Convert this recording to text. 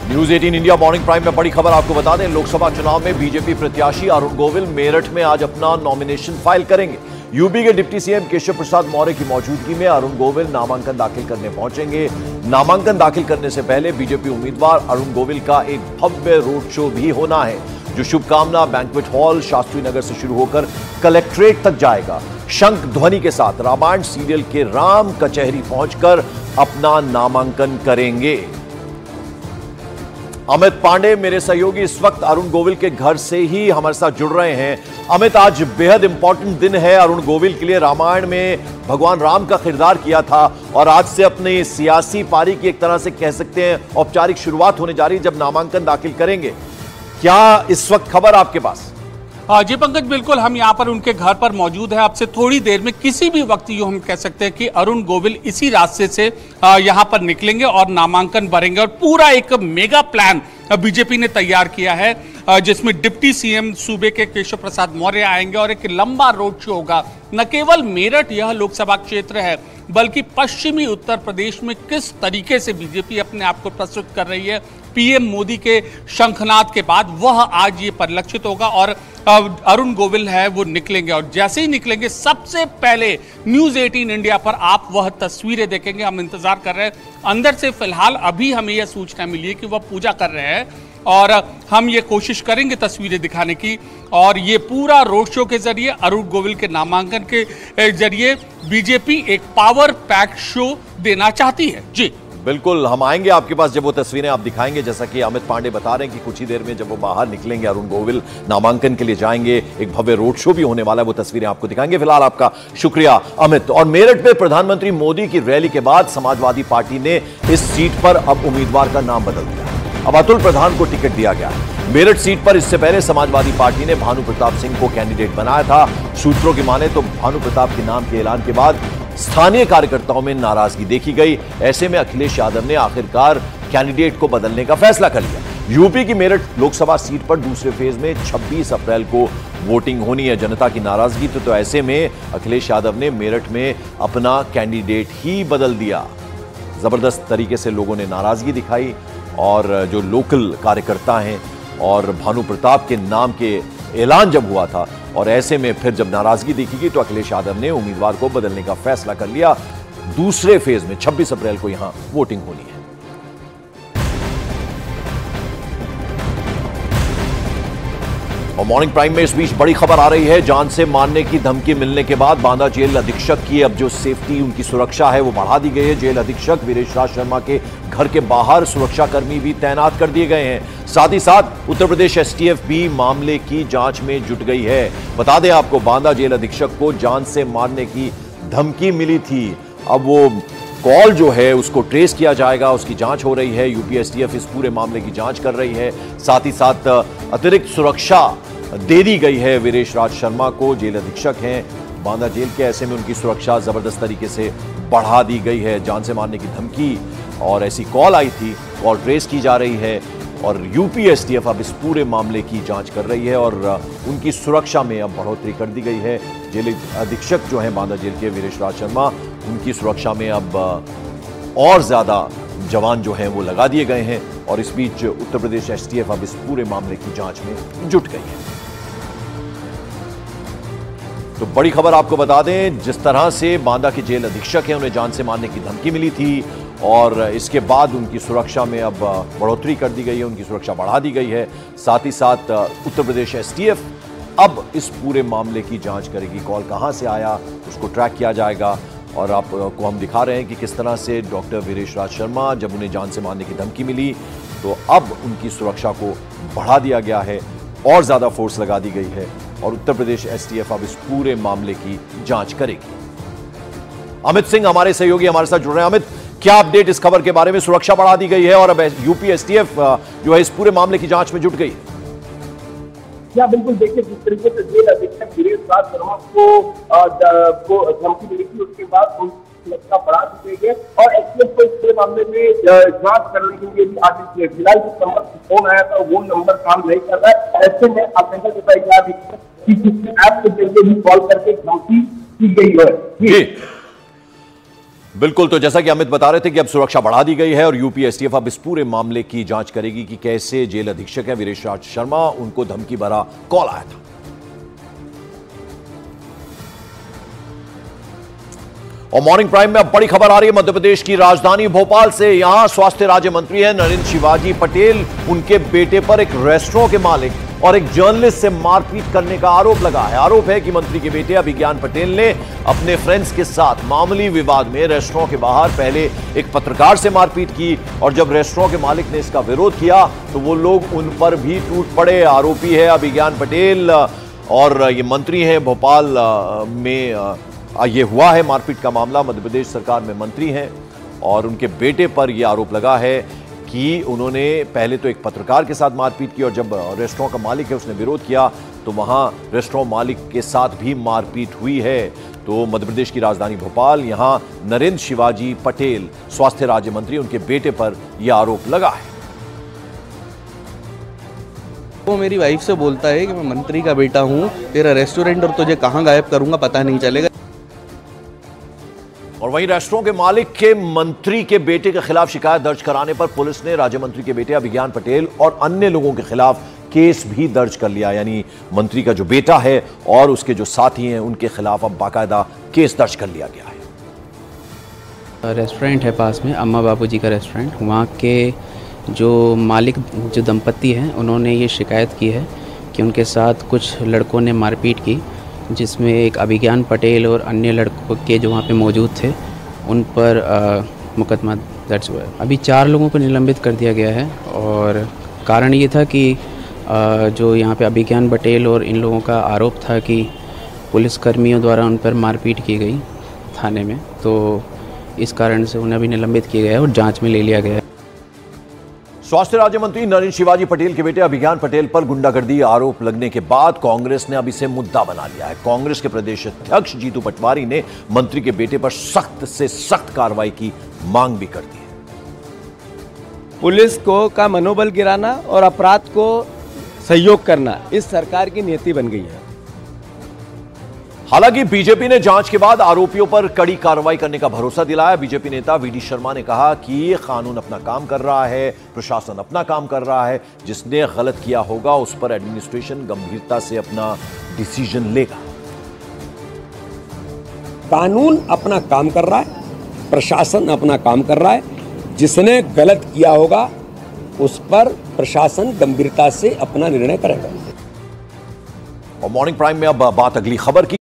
News 18 India morning prime में बड़ी खबर आपको बता दें, लोकसभा चुनाव में बीजेपी प्रत्याशी अरुण गोविल मेरठ में आज अपना नॉमिनेशन फाइल करेंगे। यूपी के डिप्टी सीएम केशव प्रसाद मौर्य की मौजूदगी में अरुण गोविल नामांकन दाखिल करने पहुंचेंगे। नामांकन दाखिल करने से पहले बीजेपी उम्मीदवार अरुण गोविल का एक भव्य रोड शो भी होना है, जो शुभकामना बैंक्वेट हॉल शास्त्री नगर से शुरू होकर कलेक्ट्रेट तक जाएगा। शंख ध्वनि के साथ रामायण सीरियल के राम कचहरी पहुंचकर अपना नामांकन करेंगे। अमित पांडे मेरे सहयोगी इस वक्त अरुण गोविल के घर से ही हमारे साथ जुड़ रहे हैं। अमित, आज बेहद इंपॉर्टेंट दिन है अरुण गोविल के लिए। रामायण में भगवान राम का किरदार किया था और आज से अपनी सियासी पारी की एक तरह से कह सकते हैं औपचारिक शुरुआत होने जा रही है, जब नामांकन दाखिल करेंगे। क्या इस वक्त खबर आपके पास? जी पंकज, बिल्कुल हम यहाँ पर उनके घर पर मौजूद है। अब से थोड़ी देर में किसी भी वक्त यूं हम कह सकते हैं कि अरुण गोविल इसी रास्ते से यहाँ पर निकलेंगे और नामांकन भरेंगे। और पूरा एक मेगा प्लान बीजेपी ने तैयार किया है, जिसमें डिप्टी सीएम सूबे के केशव प्रसाद मौर्य आएंगे और एक लंबा रोड शो होगा। न केवल मेरठ यह लोकसभा क्षेत्र है, बल्कि पश्चिमी उत्तर प्रदेश में किस तरीके से बीजेपी अपने आप को प्रस्तुत कर रही है पीएम मोदी के शंखनाद के बाद, वह आज ये परिलक्षित होगा। और अरुण गोविल है वो निकलेंगे और जैसे ही निकलेंगे सबसे पहले न्यूज 18 इंडिया पर आप वह तस्वीरें देखेंगे। हम इंतजार कर रहे हैं अंदर से। फिलहाल अभी हमें यह सूचना मिली है कि वह पूजा कर रहे हैं और हम ये कोशिश करेंगे तस्वीरें दिखाने की। और ये पूरा रोड शो के जरिए अरुण गोविल के नामांकन के जरिए बीजेपी एक पावर पैक शो देना चाहती है। जी बिल्कुल, हम आएंगे आपके पास जब वो तस्वीरें आप दिखाएंगे। जैसा कि अमित पांडे बता रहे हैं कि कुछ ही देर में जब वो बाहर निकलेंगे, अरुण गोविल नामांकन के लिए जाएंगे, एक भव्य रोड शो भी होने वाला है, वो तस्वीरें आपको दिखाएंगे। फिलहाल आपका शुक्रिया अमित। और मेरठ में प्रधानमंत्री मोदी की रैली के बाद समाजवादी पार्टी ने इस सीट पर अब उम्मीदवार का नाम बदल दिया। अब अतुल प्रधान को टिकट दिया गया है। मेरठ सीट पर इससे पहले समाजवादी पार्टी ने भानु प्रताप सिंह को कैंडिडेट बनाया था। सूत्रों की माने तो भानु प्रताप के नाम के ऐलान के बाद स्थानीय कार्यकर्ताओं में नाराजगी देखी गई। ऐसे में अखिलेश यादव ने आखिरकार कैंडिडेट को बदलने का फैसला कर लिया। यूपी की मेरठ लोकसभा सीट पर दूसरे फेज में 26 अप्रैल को वोटिंग होनी है। जनता की नाराजगी तो ऐसे में अखिलेश यादव ने मेरठ में अपना कैंडिडेट ही बदल दिया। जबरदस्त तरीके से लोगों ने नाराजगी दिखाई और जो लोकल कार्यकर्ता हैं और भानु प्रताप के नाम के ऐलान जब हुआ था और ऐसे में फिर जब नाराजगी देखी गई तो अखिलेश यादव ने उम्मीदवार को बदलने का फैसला कर लिया। दूसरे फेज में 26 अप्रैल को यहां वोटिंग होनी है। और मॉर्निंग प्राइम में इस बीच बड़ी खबर आ रही है। जान से मारने की धमकी मिलने के बाद बांदा जेल अधीक्षक की अब जो सेफ्टी, उनकी सुरक्षा है वो बढ़ा दी गई है। जेल अधीक्षक वीरेश राज शर्मा के घर के बाहर सुरक्षाकर्मी भी तैनात कर दिए गए हैं। साथ ही साथ उत्तर प्रदेश एसटीएफ भी मामले की जांच में जुट गई है। बता दें आपको, बांदा जेल अधीक्षक को जान से मारने की धमकी मिली थी। अब वो कॉल जो है उसको ट्रेस किया जाएगा, उसकी जांच हो रही है। यूपी एसटीएफ इस पूरे मामले की जांच कर रही है। साथ ही साथ अतिरिक्त सुरक्षा दे दी गई है वीरेश राज शर्मा को। जेल अधीक्षक हैं बांदा जेल के, ऐसे में उनकी सुरक्षा जबरदस्त तरीके से बढ़ा दी गई है। जान से मारने की धमकी और ऐसी कॉल आई थी, कॉल ट्रेस की जा रही है और यूपी एसटीएफ अब इस पूरे मामले की जांच कर रही है और उनकी सुरक्षा में अब बढ़ोतरी कर दी गई है। जेल अधीक्षक जो हैं बांदा जेल के वीरेश राज शर्मा, उनकी सुरक्षा में अब और ज्यादा जवान जो हैं वो लगा दिए गए हैं और इस बीच उत्तर प्रदेश एसटीएफ अब इस पूरे मामले की जांच में जुट गई है। तो बड़ी खबर आपको बता दें, जिस तरह से बांदा के जेल अधीक्षक हैं, उन्हें जान से मारने की धमकी मिली थी और इसके बाद उनकी सुरक्षा में अब बढ़ोतरी कर दी गई है, उनकी सुरक्षा बढ़ा दी गई है। साथ ही साथ उत्तर प्रदेश एसटीएफ अब इस पूरे मामले की जांच करेगी। कॉल कहां से आया उसको ट्रैक किया जाएगा और आपको हम दिखा रहे हैं कि किस तरह से डॉक्टर वीरेश राज शर्मा, जब उन्हें जान से मारने की धमकी मिली तो अब उनकी सुरक्षा को बढ़ा दिया गया है और ज्यादा फोर्स लगा दी गई है और उत्तर प्रदेश एसटीएफ अब इस पूरे मामले की जांच करेगी। अमित सिंह हमारे सहयोगी हमारे साथ जुड़ रहे हैं। अमित, क्या अपडेट इस खबर के बारे में? सुरक्षा बढ़ा दी गई है और अब यूपी एसटीएफ जो है इस पूरे मामले की जांच में जुट गई है। क्या बिल्कुल, देखिए जिस तरीके से जेल अधीक्षक वीरेश राज शर्मा को धमकी मिली थी, उसके बाद सुरक्षा बढ़ा दी गई है और एसटीएफ को इस पूरे मामले में जांच करने के लिए भी आगे फिलहाल जिस नंबर फोन आया था वो नंबर काम नहीं कर रहा है। ऐसे में आप देखा जाता है कि किसी ऐप के जरिए भी कॉल करके धमकी की गई है। बिल्कुल, तो जैसा कि अमित बता रहे थे कि अब सुरक्षा बढ़ा दी गई है और यूपी एसटीएफ अब इस पूरे मामले की जांच करेगी कि कैसे जेल अधीक्षक है वीरेश राज शर्मा, उनको धमकी भरा कॉल आया था। और मॉर्निंग प्राइम में अब बड़ी खबर आ रही है मध्य प्रदेश की राजधानी भोपाल से। यहां स्वास्थ्य राज्य मंत्री है नरेंद्र शिवाजी पटेल, उनके बेटे पर एक रेस्टोरेंट के मालिक और एक जर्नलिस्ट से मारपीट करने का आरोप लगा है। आरोप है कि मंत्री के बेटे अभिज्ञान पटेल ने अपने फ्रेंड्स के साथ मामूली विवाद में रेस्टोरेंट के बाहर पहले एक पत्रकार से मारपीट की और जब रेस्टोरेंट के मालिक ने इसका विरोध किया तो वो लोग उन पर भी टूट पड़े। आरोपी है अभिज्ञान पटेल और ये मंत्री हैं भोपाल में ये हुआ है मारपीट का मामला। मध्य प्रदेश सरकार में मंत्री हैं और उनके बेटे पर यह आरोप लगा है कि उन्होंने पहले तो एक पत्रकार के साथ मारपीट की और जब रेस्टोरेंट का मालिक है उसने विरोध किया तो वहां रेस्टोरेंट मालिक के साथ भी मारपीट हुई है। तो मध्य प्रदेश की राजधानी भोपाल, यहां नरेंद्र शिवाजी पटेल स्वास्थ्य राज्य मंत्री, उनके बेटे पर यह आरोप लगा है। वो मेरी वाइफ से बोलता है कि मैं मंत्री का बेटा हूं, तेरा रेस्टोरेंट और तुझे कहां गायब करूंगा पता नहीं चलेगा। और वहीं रेस्टोरेंट के मालिक के मंत्री के बेटे के खिलाफ शिकायत दर्ज कराने पर पुलिस ने राज्य मंत्री के बेटे अभिज्ञान पटेल और अन्य लोगों के खिलाफ केस भी दर्ज कर लिया। यानी मंत्री का जो बेटा है और उसके जो साथी हैं उनके खिलाफ अब बाकायदा केस दर्ज कर लिया गया है। रेस्टोरेंट है पास में, अम्मा बाबूजी का रेस्टोरेंट, वहाँ के जो मालिक जो दंपत्ति हैं उन्होंने ये शिकायत की है कि उनके साथ कुछ लड़कों ने मारपीट की, जिसमें एक अभिज्ञान पटेल और अन्य लड़कों के जो वहाँ पे मौजूद थे उन पर मुकदमा दर्ज हुआ है। अभी 4 लोगों को निलंबित कर दिया गया है और कारण ये था कि जो यहाँ पे अभिज्ञान पटेल और इन लोगों का आरोप था कि पुलिसकर्मियों द्वारा उन पर मारपीट की गई थाने में, तो इस कारण से उन्हें अभी निलंबित किया गया है और जाँच में ले लिया गया है। स्वास्थ्य राज्य मंत्री नरेंद्र शिवाजी पटेल के बेटे अभिज्ञान पटेल पर गुंडागर्दी आरोप लगने के बाद कांग्रेस ने अब इसे मुद्दा बना लिया है। कांग्रेस के प्रदेश अध्यक्ष जीतू पटवारी ने मंत्री के बेटे पर सख्त से सख्त कार्रवाई की मांग भी कर दी है। पुलिस को का मनोबल गिराना और अपराध को सहयोग करना इस सरकार की नीति बन गई है। हालांकि बीजेपी ने जांच के बाद आरोपियों पर कड़ी कार्रवाई करने का भरोसा दिलाया। बीजेपी नेता वीडी शर्मा ने कहा कि कानून अपना काम कर रहा है, प्रशासन अपना काम कर रहा है, जिसने गलत किया होगा उस पर एडमिनिस्ट्रेशन गंभीरता से अपना डिसीजन लेगा। कानून अपना काम कर रहा है, प्रशासन अपना काम कर रहा है, जिसने गलत किया होगा उस पर प्रशासन गंभीरता से अपना निर्णय करेगा। और मॉर्निंग प्राइम में अब बात अगली खबर की